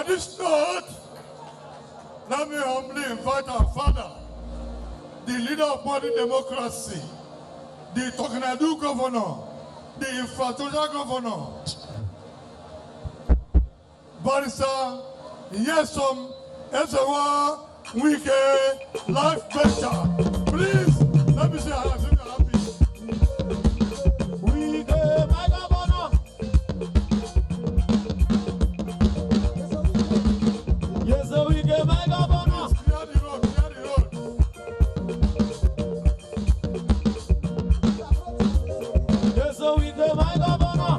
this note, let me humbly invite our father, the leader of modern democracy, the Tokenadu governor, the infrastructure governor, Barrister Yesom Ezewa Wike Life Venture. Please, let me say how I'm happy. Wike, my governor. Yes, Wike, my governor. Clear the road, clear the road. Yes, Wike, my governor.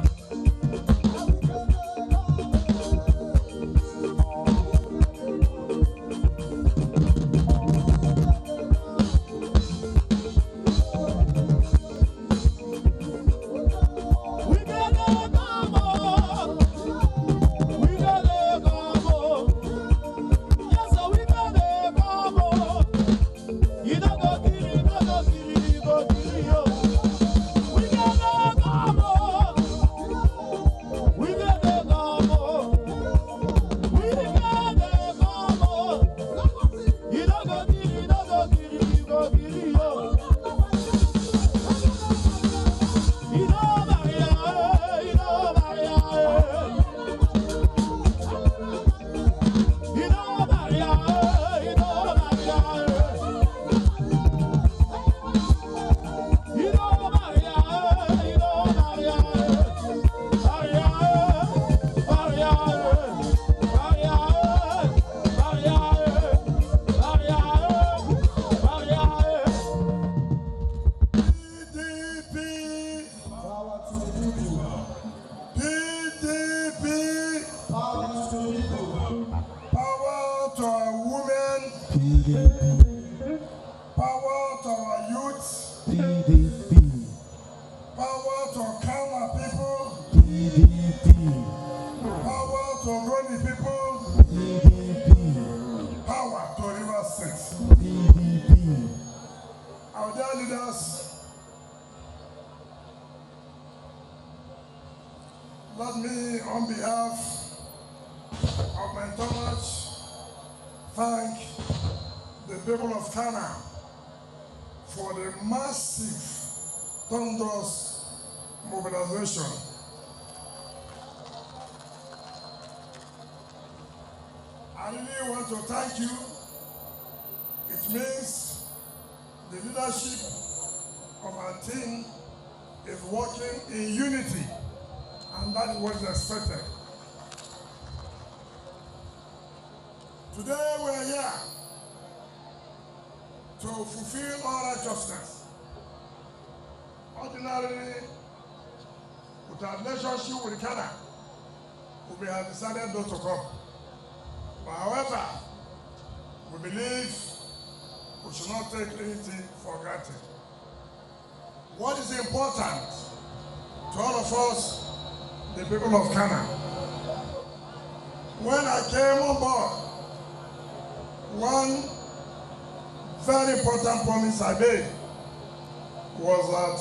Power to our youth. PDP. Power to Kama people. PDP. Power to Roni people. PDP. Power to River State. PDP. Our dear leaders, let me, on behalf of my Thomas, thank the people of Ghana for the massive, thunderous mobilization. I really want to thank you. It means the leadership of our team is working in unity, and that is what is expected. Today we are here to fulfill all righteousness. Ordinarily, with our relationship with Ghana, we have decided not to come. But however, we believe we should not take anything for granted. What is important to all of us, the people of Ghana? When I came on board, one very important promise I made was that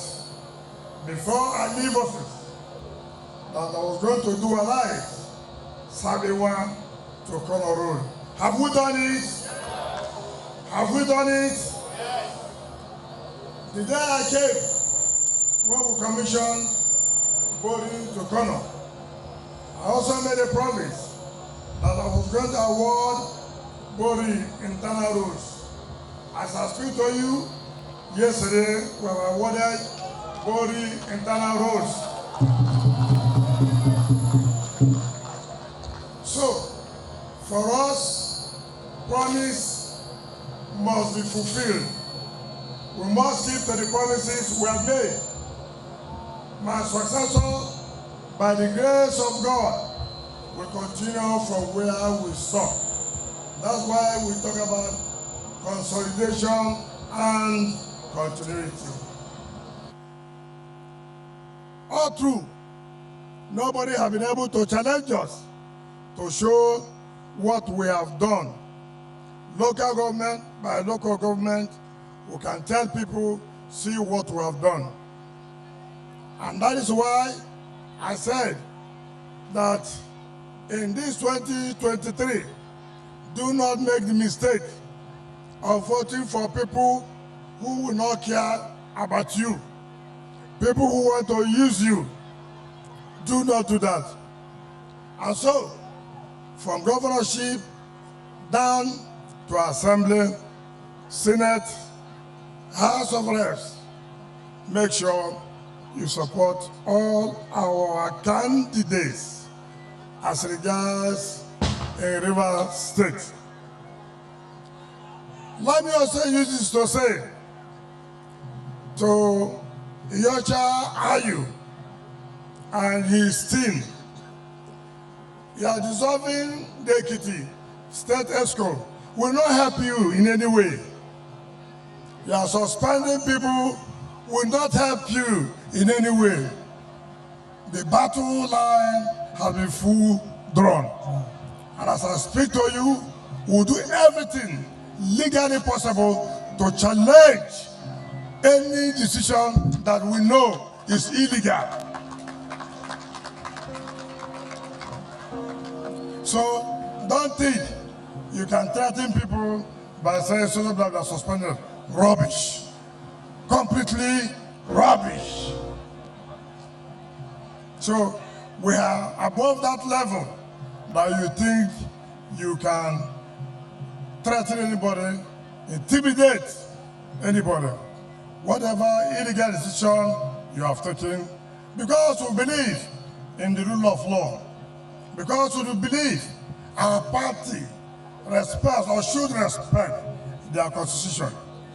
before I leave office, that I was going to do a live Sabiwa to Kono Road. Have we done it? Have we done it? The day I came, when we commissioned Body to Kono, I also made a promise that I was going to award Body internal roads. As I speak to you, yesterday we were awarded Body internal roads. So, for us, promise must be fulfilled. We must keep to the promises we have made. My successor, by the grace of God, will continue from where we stop. That's why we talk about consolidation and continuity. All through, nobody has been able to challenge us to show what we have done. Local government by local government, we can tell people, see what we have done. And that is why I said that in this 2023, do not make the mistake of voting for people who will not care about you, people who want to use you. Do not do that. And so, from governorship down to Assembly, Senate, House of Reps, make sure you support all our candidates as regards in Rivers State. Let me also use this to say to Iyorchia Ayu and his team, you are dissolving the Ekiti State ESCO will not help you in any way. You are suspending people will not help you in any way. The battle line has been full drawn. And as I speak to you, we'll do everything legally possible to challenge any decision that we know is illegal. So don't think you can threaten people by saying social blood are suspended. Rubbish. Completely rubbish. So we are above that level that you think you can threaten anybody, intimidate anybody. Whatever illegal decision you have taken, because we believe in the rule of law, because we believe our party respects or should respect their constitution,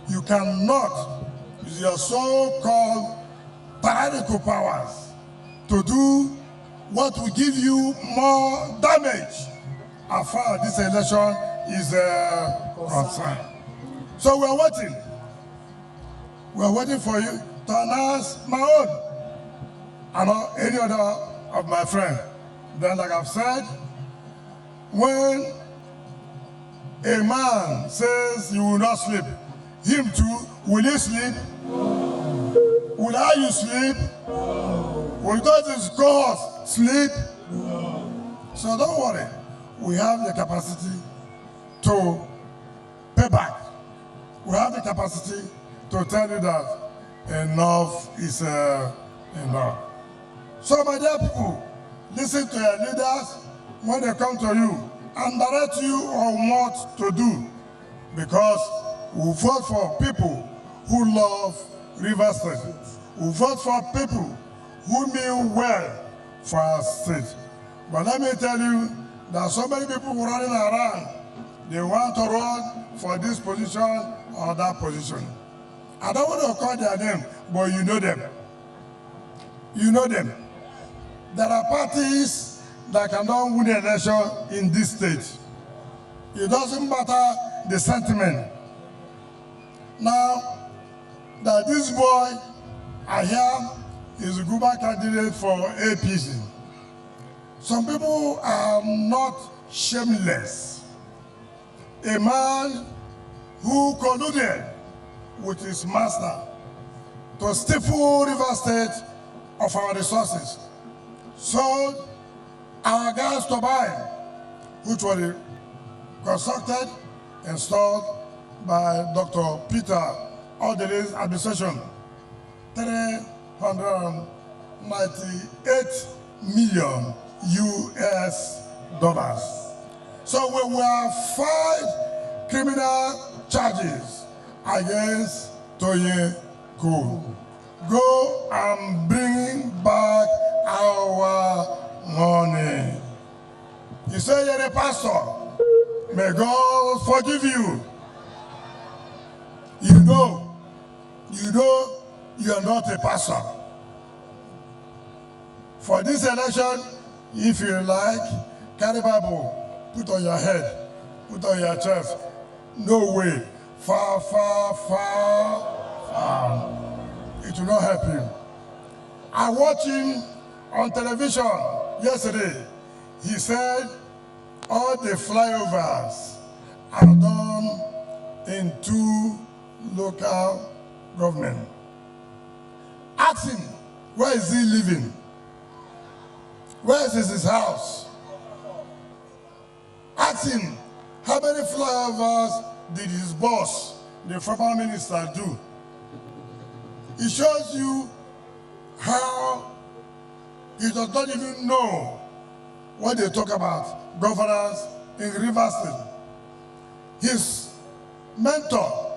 you cannot use your so-called tyrannical powers to do what will give you more damage as far as this election is concerned. So we are waiting. We are waiting for you to announce my own and not any other of my friends. Then, like I've said, when a man says you will not sleep, him too, will he sleep? Will I sleep? Will those cohorts sleep? So don't worry. We have the capacity to pay back. We have the capacity to tell you that enough is enough. So my dear people, listen to your leaders when they come to you and direct you on what to do, because we vote for people who love Rivers State. We vote for people who mean well for our state. But let me tell you, there are so many people running around. They want to run for this position or that position. I don't want to call their name, but you know them. You know them. There are parties that cannot win the election in this state. It doesn't matter the sentiment. Now, that this boy, I hear, is a good candidate for APC. Some people are not shameless. A man who colluded with his master to stifle Rivers State of our resources, sold our gas turbine, which was constructed, installed by Dr. Peter Odele's administration, $398 million US. So we were 5 criminal charges against Toye Cole. Go and bring back our money. You say you're a pastor. May God forgive you. You know you are not a pastor. For this election, if you like, carry Bible, put on your head, put on your chest. No way. Far, far, far, far. It will not help you. I watched him on television yesterday. He said all the flyovers are done in 2 local government. Ask him, where is he living? Where is his house? asked him, how many flyovers did his boss, the former minister, do? It shows you how he does not even know what they talk about governance in Rivers State. His mentor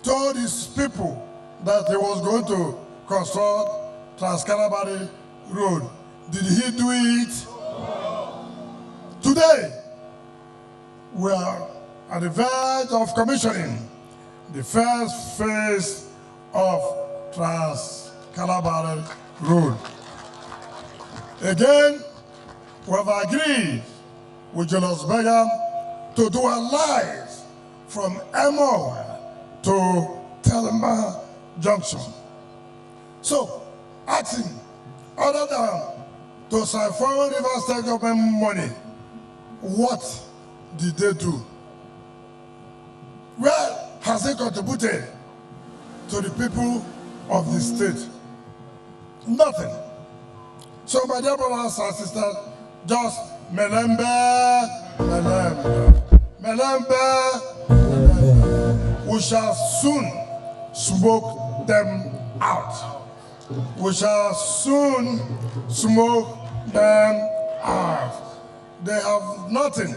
told his people that he was going to construct Trans-Calabari Road. Did he do it? Today, we are at the verge of commissioning the first phase of Trans-Calabari Road. Again, we have agreed with Julius Berger to do a line from Emo to Telma Junction. So, asking, other than to SYMFONI River State government money, what did they do? Where has it contributed to the people of the state? Nothing. So my dear brothers and sisters, just melembe, melembe, melembe, melembe. We shall soon smoke them out. We shall soon smoke them out. They have nothing.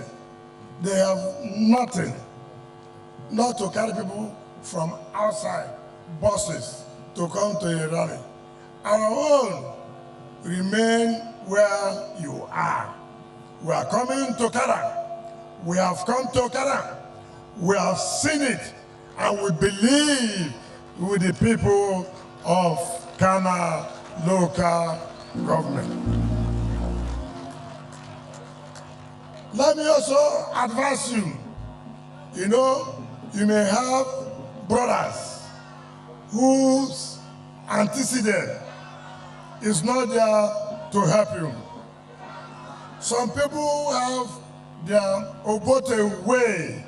They have nothing. Not to carry people from outside buses to come to a rally. Our own remain where you are. We are coming to Kara. We have come to Kara. We have seen it, and we believe with the people of Kana local government. Let me also advise you, you may have brothers whose antecedent is not there to help you. Some people have their obote way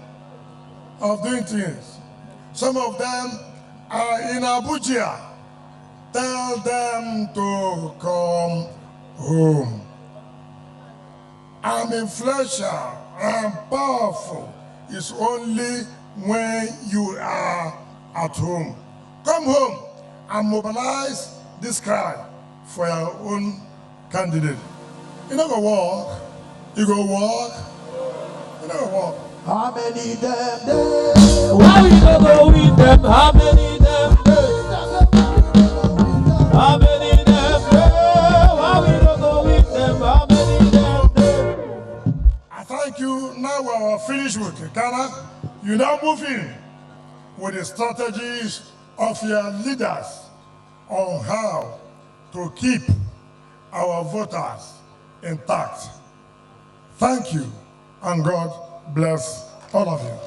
of doing things. Some of them are in Abuja. Tell them to come home. I'm influential, I'm powerful. It's only when you are at home. Come home and mobilize this crowd for your own candidate. You don't go walk, you go walk, you don't go walk. How many them there? Why we don't go with them? How many them there? How many them there? Why we don't go with them? How many them there? I thank you. Now we are finished with Ghana. You now move in with the strategies of your leaders on how to keep our voters intact. Thank you, and God bless all of you.